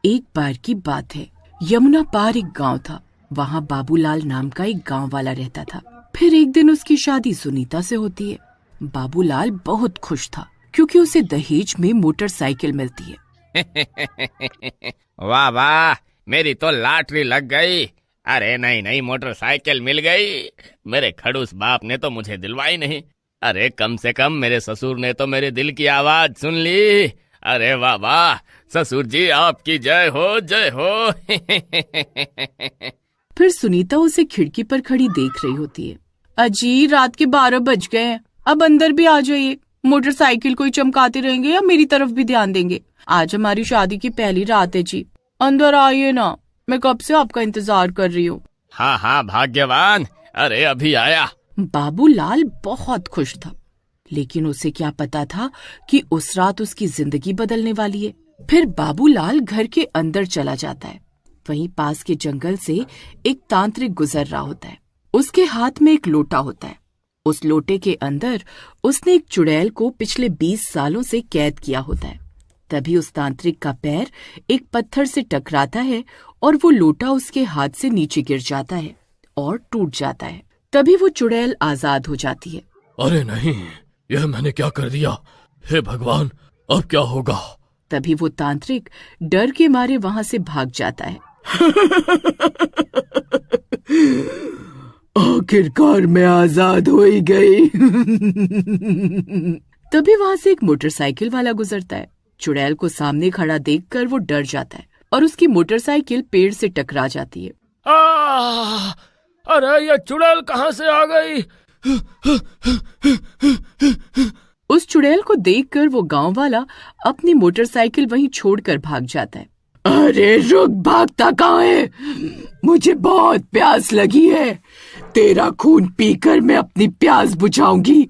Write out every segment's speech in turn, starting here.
एक बार की बात है, यमुना पार एक गांव था। वहाँ बाबूलाल नाम का एक गांव वाला रहता था। फिर एक दिन उसकी शादी सुनीता से होती है। बाबूलाल बहुत खुश था क्योंकि उसे दहेज में मोटरसाइकिल मिलती है। वाह वाह, मेरी तो लॉटरी लग गई। अरे नहीं नहीं, मोटरसाइकिल मिल गई। मेरे खड़ूस बाप ने तो मुझे दिलवाई नहीं। अरे कम से कम मेरे ससुर ने तो मेरे दिल की आवाज सुन ली। अरे वाह वाह, ससुर जी आपकी जय हो जय हो। फिर सुनीता उसे खिड़की पर खड़ी देख रही होती है। अजी, रात के 12 बज गए हैं, अब अंदर भी आ जाइए। मोटरसाइकिल को ही चमकाते रहेंगे या मेरी तरफ भी ध्यान देंगे? आज हमारी शादी की पहली रात है जी, अंदर आइए ना, मैं कब से आपका इंतजार कर रही हूँ। हाँ हाँ भाग्यवान, अरे अभी आया। बाबूलाल बहुत खुश था, लेकिन उसे क्या पता था कि उस रात उसकी जिंदगी बदलने वाली है। फिर बाबूलाल घर के अंदर चला जाता है। वहीं पास के जंगल से एक तांत्रिक गुजर रहा होता है। उसके हाथ में एक लोटा होता है। उस लोटे के अंदर उसने एक चुड़ैल को पिछले 20 सालों से कैद किया होता है। तभी उस तांत्रिक का पैर एक पत्थर से टकराता है और वो लोटा उसके हाथ से नीचे गिर जाता है और टूट जाता है। तभी वो चुड़ैल आजाद हो जाती है। अरे नहीं, यह मैंने क्या कर दिया? हे भगवान, अब क्या होगा? तभी वो तांत्रिक डर के मारे वहां से भाग जाता है। आखिरकार मैं आजाद हो ही गई। तभी वहां से एक मोटरसाइकिल वाला गुजरता है। चुड़ैल को सामने खड़ा देखकर वो डर जाता है और उसकी मोटरसाइकिल पेड़ से टकरा जाती है। अरे ये चुड़ैल कहाँ से आ गई? उस चुड़ैल को देखकर वो गांव वाला अपनी मोटरसाइकिल वहीं छोड़कर भाग जाता है। अरे रुक, भागता कहाँ है? मुझे बहुत प्यास लगी है। तेरा खून पीकर मैं अपनी प्यास बुझाऊंगी।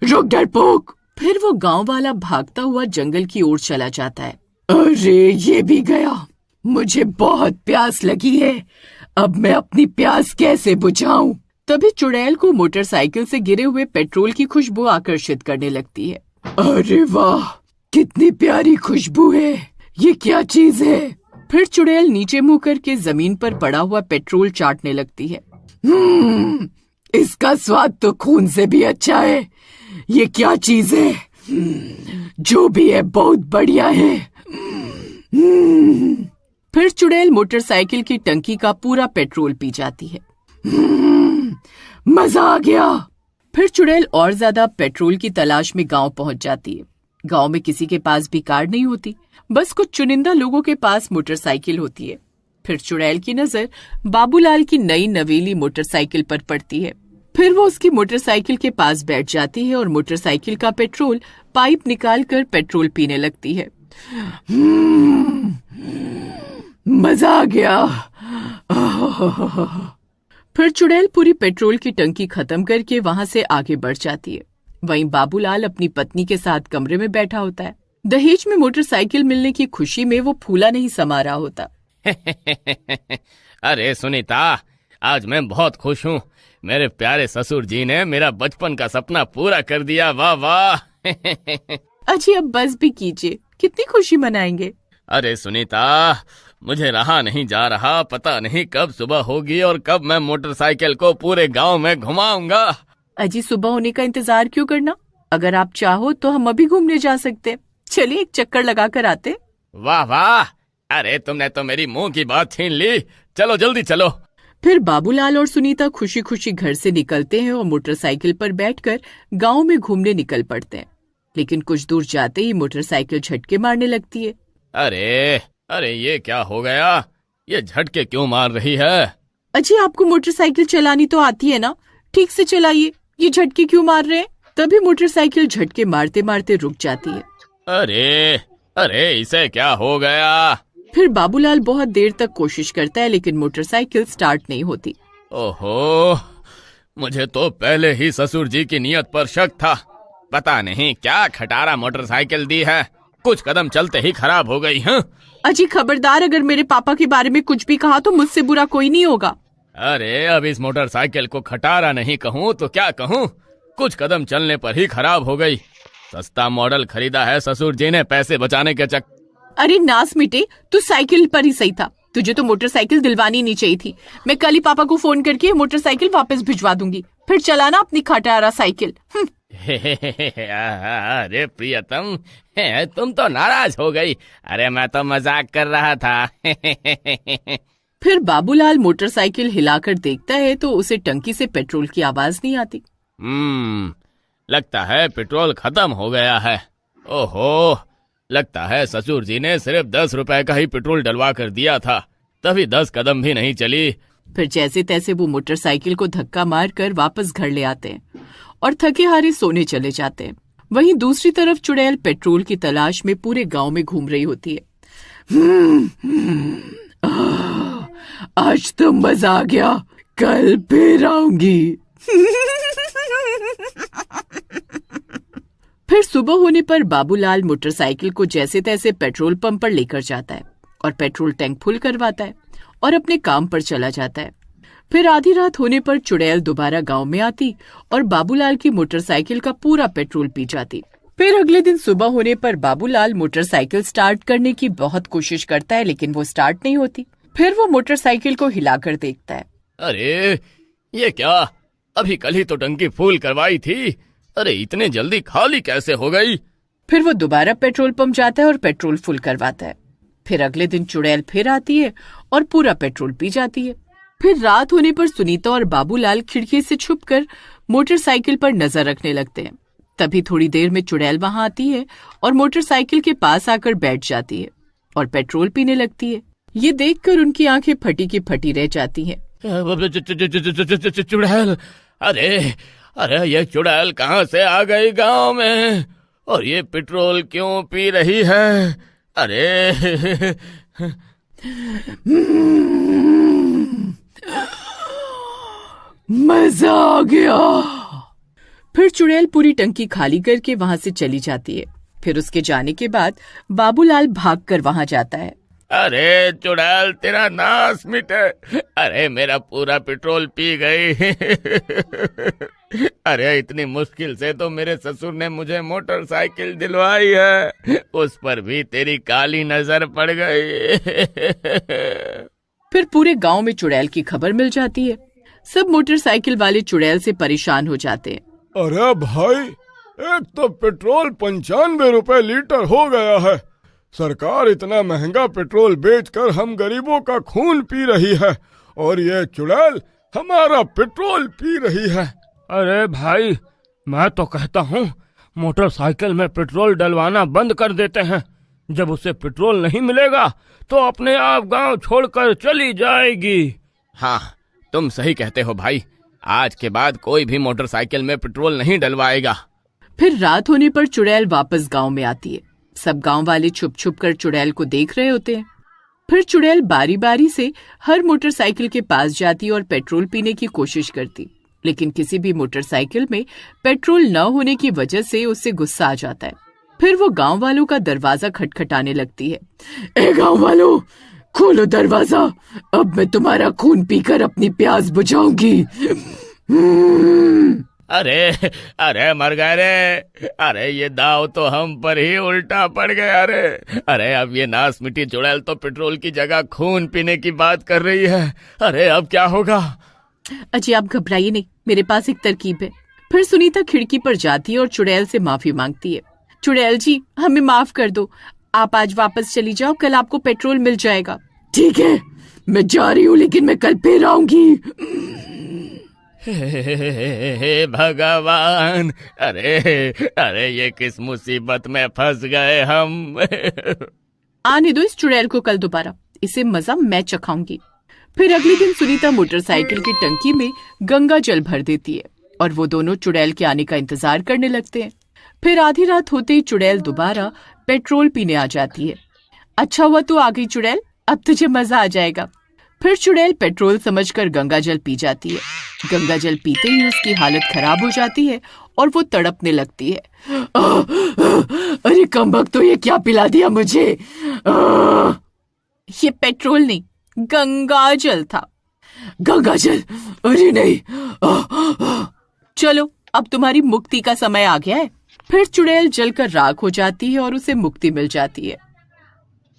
रुक डरपोक। फिर वो गांव वाला भागता हुआ जंगल की ओर चला जाता है। अरे ये भी गया। मुझे बहुत प्यास लगी है, अब मैं अपनी प्यास कैसे बुझाऊं? तभी चुड़ैल को मोटरसाइकिल से गिरे हुए पेट्रोल की खुशबू आकर्षित करने लगती है। अरे वाह, कितनी प्यारी खुशबू है। ये क्या चीज है? फिर चुड़ैल नीचे मुंह करके जमीन पर पड़ा हुआ पेट्रोल चाटने लगती है। इसका स्वाद तो खून से भी अच्छा है। ये क्या चीज है? जो भी है बहुत बढ़िया है। फिर चुड़ैल मोटरसाइकिल की टंकी का पूरा पेट्रोल पी जाती है। मजा आ गया। फिर चुड़ैल और ज्यादा पेट्रोल की तलाश में गांव पहुंच जाती है। गांव में किसी के पास भी कार नहीं होती, बस कुछ चुनिंदा लोगों के पास मोटरसाइकिल होती है। फिर चुड़ैल की नजर बाबूलाल की नई नवेली मोटरसाइकिल पर पड़ती है। फिर वो उसकी मोटरसाइकिल के पास बैठ जाती है और मोटरसाइकिल का पेट्रोल पाइप निकालकर पेट्रोल पीने लगती है। मजा आ गया। फिर चुड़ैल पूरी पेट्रोल की टंकी खत्म करके वहां से आगे बढ़ जाती है। वहीं बाबूलाल अपनी पत्नी के साथ कमरे में बैठा होता है। दहेज में मोटरसाइकिल मिलने की खुशी में वो फूला नहीं समा रहा होता। अरे सुनीता, आज मैं बहुत खुश हूँ। मेरे प्यारे ससुर जी ने मेरा बचपन का सपना पूरा कर दिया। वाह वाह। अजी अब बस भी कीजिए, कितनी खुशी मनाएंगे। अरे सुनीता, मुझे रहा नहीं जा रहा। पता नहीं कब सुबह होगी और कब मैं मोटरसाइकिल को पूरे गांव में घुमाऊंगा। अजी सुबह होने का इंतजार क्यों करना? अगर आप चाहो तो हम अभी घूमने जा सकते हैं। चलिए एक चक्कर लगा कर आते। वाह वाह, अरे तुमने तो मेरी मुंह की बात छीन ली। चलो जल्दी चलो। फिर बाबूलाल और सुनीता खुशी खुशी घर से निकलते हैं और मोटरसाइकिल पर बैठकर गांव में घूमने निकल पड़ते हैं। लेकिन कुछ दूर जाते ही मोटरसाइकिल झटके मारने लगती है। अरे अरे ये क्या हो गया? ये झटके क्यों मार रही है? अजी आपको मोटरसाइकिल चलानी तो आती है ना, ठीक से चलाइए, ये झटके क्यों मार रहे हैं? तभी मोटरसाइकिल झटके मारते मारते रुक जाती है। अरे अरे इसे क्या हो गया? फिर बाबूलाल बहुत देर तक कोशिश करता है लेकिन मोटरसाइकिल स्टार्ट नहीं होती। ओहो, मुझे तो पहले ही ससुर जी की नीयत पर शक था। पता नहीं क्या खटारा मोटरसाइकिल दी है, कुछ कदम चलते ही खराब हो गई। हाँ अजी खबरदार, अगर मेरे पापा के बारे में कुछ भी कहा तो मुझसे बुरा कोई नहीं होगा। अरे अब इस मोटरसाइकिल को खटारा नहीं कहूँ तो क्या कहूँ? कुछ कदम चलने पर ही खराब हो गई। सस्ता मॉडल खरीदा है ससुर जी ने पैसे बचाने के अरे नास मिटे, तू साइकिल पर ही सही था। तुझे तो मोटरसाइकिल दिलवानी नहीं चाहिए थी। मैं कल ही पापा को फोन करके मोटरसाइकिल वापस भिजवा दूंगी, फिर चलाना अपनी खटारा साइकिल। अरे प्रियतम, तुम तो नाराज हो गई। अरे मैं तो मजाक कर रहा था। फिर बाबूलाल मोटरसाइकिल हिलाकर देखता है तो उसे टंकी से पेट्रोल की आवाज नहीं आती। लगता है पेट्रोल खत्म हो गया है। ओहो, लगता है ससुर जी ने सिर्फ 10 रुपए का ही पेट्रोल डलवा कर दिया था, तभी 10 कदम भी नहीं चली। फिर जैसे तैसे वो मोटरसाइकिल को धक्का मारकर वापस घर ले आते हैं और थके हारे सोने चले जाते हैं। वहीं दूसरी तरफ चुड़ैल पेट्रोल की तलाश में पूरे गांव में घूम रही होती है। आज तो मजा आ गया, कल फिर आऊंगी। फिर सुबह होने पर बाबूलाल मोटरसाइकिल को जैसे तैसे पेट्रोल पंप पर लेकर जाता है और पेट्रोल टैंक फुल करवाता है और अपने काम पर चला जाता है। फिर आधी रात होने पर चुड़ैल दोबारा गांव में आती और बाबूलाल की मोटरसाइकिल का पूरा पेट्रोल पी जाती। फिर अगले दिन सुबह होने पर बाबूलाल मोटरसाइकिल स्टार्ट करने की बहुत कोशिश करता है, लेकिन वो स्टार्ट नहीं होती। फिर वो मोटरसाइकिल को हिलाकर देखता है। अरे ये क्या, अभी कल ही तो टंकी फुल करवाई थी। अरे इतने जल्दी खाली कैसे हो गई? फिर वो दोबारा पेट्रोल पंप जाता है और पेट्रोल फुल करवाता है। फिर अगले दिन चुड़ैल फिर आती है और पूरा पेट्रोल पी जाती है। फिर रात होने पर सुनीता और बाबूलाल खिड़की से छुपकर मोटरसाइकिल पर नजर रखने लगते हैं। तभी थोड़ी देर में चुड़ैल वहां आती है और मोटरसाइकिल के पास आकर बैठ जाती है और पेट्रोल पीने लगती है। ये देखकर उनकी आंखें फटी की फटी रह जाती हैं। चुड़ैल, अरे ये चुड़ैल कहाँ से आ गई गांव में, और ये पेट्रोल क्यों पी रही है? अरे मजा आ गया। फिर चुड़ैल पूरी टंकी खाली करके वहां से चली जाती है। फिर उसके जाने के बाद बाबूलाल भागकर वहां जाता है। अरे चुड़ैल, तेरा नाश मिटे। अरे मेरा पूरा पेट्रोल पी गई। अरे इतनी मुश्किल से तो मेरे ससुर ने मुझे मोटरसाइकिल दिलवाई है, उस पर भी तेरी काली नजर पड़ गई। फिर पूरे गांव में चुड़ैल की खबर मिल जाती है। सब मोटरसाइकिल वाले चुड़ैल से परेशान हो जाते हैं। अरे भाई, एक तो पेट्रोल 95 रुपए लीटर हो गया है। सरकार इतना महंगा पेट्रोल बेचकर हम गरीबों का खून पी रही है, और ये चुड़ैल हमारा पेट्रोल पी रही है। अरे भाई, मैं तो कहता हूँ मोटरसाइकिल में पेट्रोल डलवाना बंद कर देते हैं। जब उसे पेट्रोल नहीं मिलेगा तो अपने आप गांव छोड़कर चली जाएगी। हाँ, तुम सही कहते हो भाई। आज के बाद कोई भी मोटरसाइकिल में पेट्रोल नहीं डलवाएगा। फिर रात होने पर चुड़ैल वापस गांव में आती है। सब गांव वाले छुप छुप कर चुड़ैल को देख रहे होते हैं। फिर चुड़ैल बारी बारी से हर मोटरसाइकिल के पास जाती और पेट्रोल पीने की कोशिश करती, लेकिन किसी भी मोटरसाइकिल में पेट्रोल न होने की वजह से उससे गुस्सा आ जाता है। फिर वो गांव वालों का दरवाजा खटखटाने लगती है। ए गांव वालों, खोलो दरवाजा, अब मैं तुम्हारा खून पीकर अपनी प्यास बुझाऊंगी। अरे मर गए रे। अरे ये दाव तो हम पर ही उल्टा पड़ गया रे। अरे अब ये नास मिट्टी चुड़ैल तो पेट्रोल की जगह खून पीने की बात कर रही है। अरे अब क्या होगा? अजी आप घबराइए नहीं, मेरे पास एक तरकीब है। फिर सुनीता खिड़की पर जाती है और चुड़ैल से माफी मांगती है। चुड़ैल जी, हमें माफ कर दो, आप आज वापस चली जाओ, कल आपको पेट्रोल मिल जाएगा। ठीक है, मैं जा रही हूँ, लेकिन मैं कल फिर आऊंगी। हे भगवान, अरे ये किस मुसीबत में फंस गए हम। आने दो इस चुड़ैल को कल दोबारा, इसे मजा मैं चखाऊंगी। फिर अगले दिन सुनीता मोटरसाइकिल की टंकी में गंगा जल भर देती है और वो दोनों चुड़ैल के आने का इंतजार करने लगते हैं। फिर आधी रात होते ही चुड़ैल दोबारा पेट्रोल पीने आ जाती है। अच्छा हुआ तू आ गई चुड़ैल, अब तुझे मजा आ जाएगा। फिर चुड़ैल पेट्रोल समझकर गंगा जल पी जाती है। गंगा जल पीते ही उसकी हालत खराब हो जाती है और वो तड़पने लगती है। अरे कमबख्त, तो ये क्या पिला दिया मुझे? ये पेट्रोल नहीं, गंगा जल था। गंगा जल? अरे नहीं। चलो, अब तुम्हारी मुक्ति का समय आ गया है। फिर चुड़ैल जलकर राख हो जाती है और उसे मुक्ति मिल जाती है।